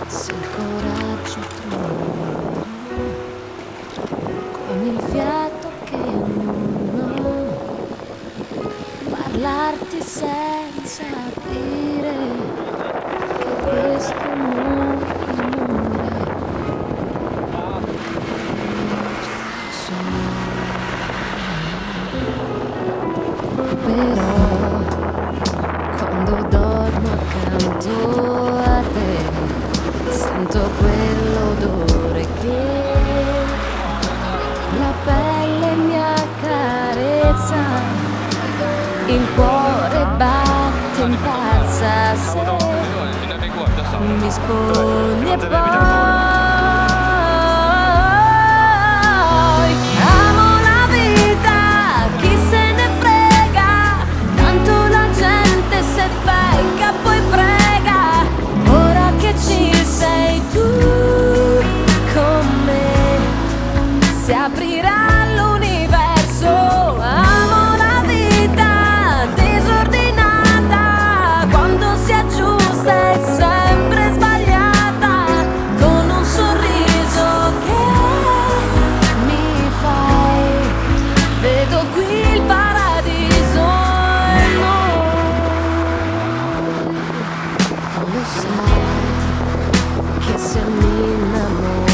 se il coraggio trovo con il fiato che non ho, parlarti senza dire che questo amore però quando dormo accanto a te sento quell'odore che la pelle mi accarezza, il cuore batte in pazza se mi spogli e poi amo la vita, chi se ne frega, tanto la gente se becca poi prega, ora che ci sei tu con me si aprirà l'universo. Amo la vita disordinata, quando si è giusta è sempre sbagliata, con un sorriso che mi fai, vedo qui il paradiso e noi lo sai che se mi innamoro